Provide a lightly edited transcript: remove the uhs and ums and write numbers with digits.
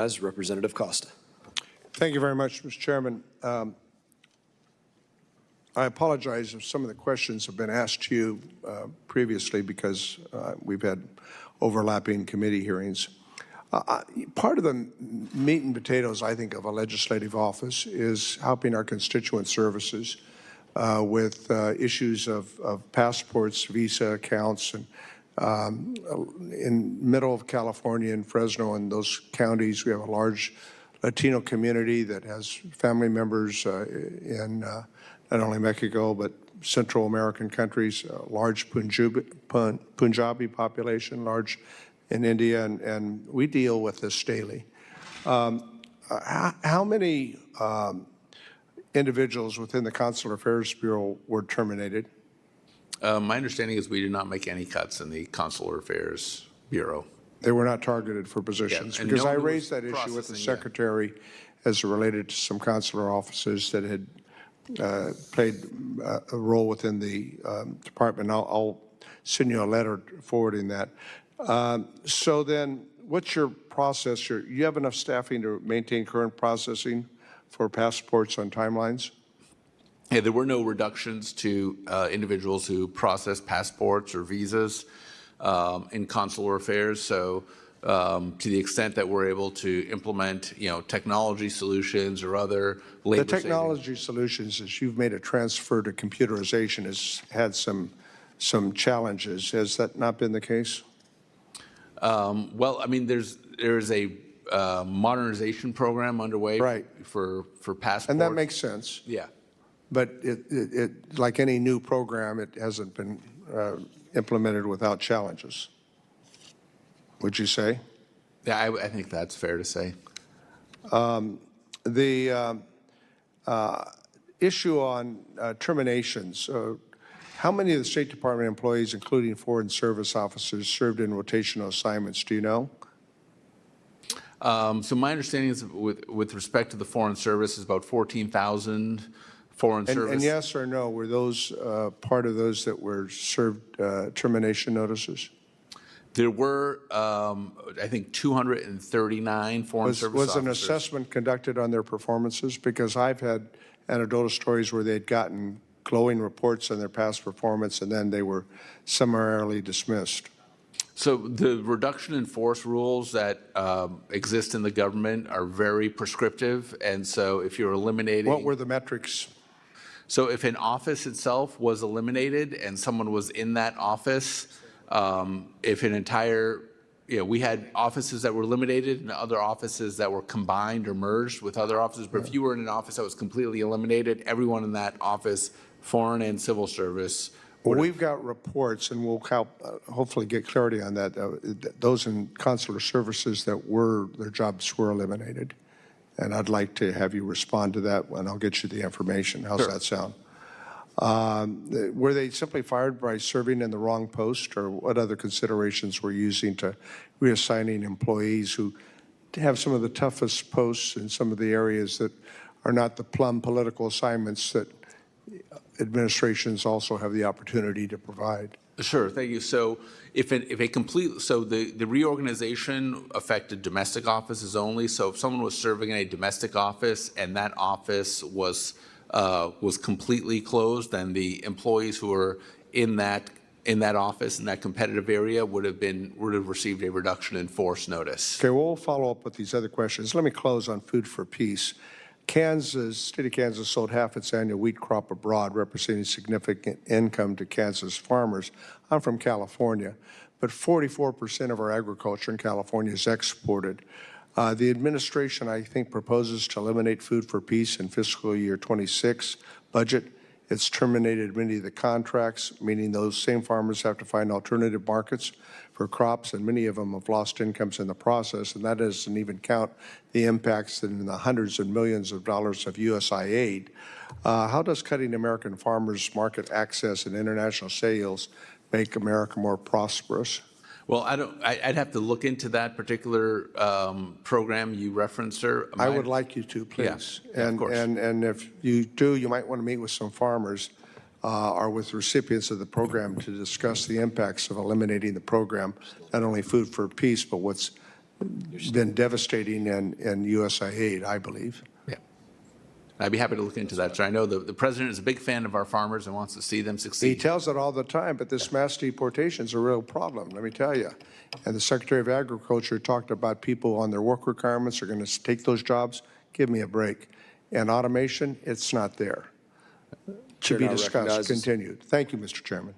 As Representative Costa. Thank you very much, Mr. Chairman. I apologize if some of the questions have been asked to you previously because we've had overlapping committee hearings. Part of the meat and potatoes, I think, of a legislative office is helping our constituent services with issues of passports, visa accounts, and in middle of California, in Fresno, and those counties, we have a large Latino community that has family members in not only Mexico, but Central American countries, a large Punjabi population, large in India, and we deal with this daily. How many individuals within the Consular Affairs Bureau were terminated? My understanding is we did not make any cuts in the Consular Affairs Bureau. They were not targeted for positions? Yeah, because I raised that issue with the Secretary as it related to some consular offices that had played a role within the department. I'll send you a letter forwarding that. So then, what's your process? You have enough staffing to maintain current processing for passports on timelines? Yeah, there were no reductions to individuals who process passports or visas in consular affairs. So to the extent that we're able to implement, technology solutions or other labor The technology solutions, as you've made a transfer to computerization, has had some challenges. Has that not been the case? Well, I mean, there is a modernization program underway for passports. And that makes sense. Yeah. But it like any new program, it hasn't been implemented without challenges. Would you say? Yeah, I think that's fair to say. The issue on terminations, how many of the State Department employees, including Foreign Service officers, served in rotational assignments? Do you know? So my understanding is with respect to the Foreign Service is about 14,000 Foreign Service. And yes or no, were those part of those that were served termination notices? There were, I think, 239 Foreign Service Was officers. an assessment conducted on their performances? Because I've had anecdotal stories where they'd gotten glowing reports on their past performance and then they were summarily dismissed. So the reduction in force rules that exist in the government are very prescriptive. And so if you're eliminating... What were the metrics? So if an office itself was eliminated and someone was in that office, if an entire, we had offices that were eliminated and other offices that were combined or merged with other offices. But if you were in an office that was completely eliminated, everyone in that office, foreign and civil service. Well, we've got reports, and we'll help hopefully get clarity on that. Those in consular services that their jobs were eliminated. And I'd like to have you respond to that, and I'll get you the information. How's that sound? Were they simply fired by serving in the wrong post, or what other considerations were using to reassigning employees who have some of the toughest posts in some of the areas that are not the plum political assignments that administrations also have the opportunity to provide? Sure, thank you. So the reorganization affected domestic offices only. So if someone was serving in a domestic office and that office was completely closed, then the employees who were in that office in that competitive area would have received a reduction in force notice. Okay, well, we'll follow up with these other questions. Let me close on food for peace. State of Kansas sold half its annual wheat crop abroad, representing significant income to Kansas farmers. I'm from California, but 44% of our agriculture in California is exported. The administration, I think, proposes to eliminate food for peace in fiscal year 26 budget. It's terminated many of the contracts, meaning those same farmers have to find alternative markets for crops, and many of them have lost incomes in the process, and that doesn't even count the impacts in the hundreds and millions of dollars of USAID. How does cutting American farmers' market access and international sales make America more prosperous? Well, I'd have to look into that particular program you referenced, sir. I would like you to, please. Yeah, of course. And if you do, you might want to meet with some farmers or with recipients of the program to discuss the impacts of eliminating the program, not only Food for Peace, but what's been devastating in USAID, I believe. Yeah. I'd be happy to look into that, sir. I know the president is a big fan of our farmers and wants to see them He succeed. tells it all the time, but this mass deportation is a real problem, let me tell you. And the Secretary of Agriculture talked about people on their work requirements are going to take those jobs. Give me a break. And automation, it's not there. To Chair be now discussed, recognizes- continued. Thank you, Mr. Chairman.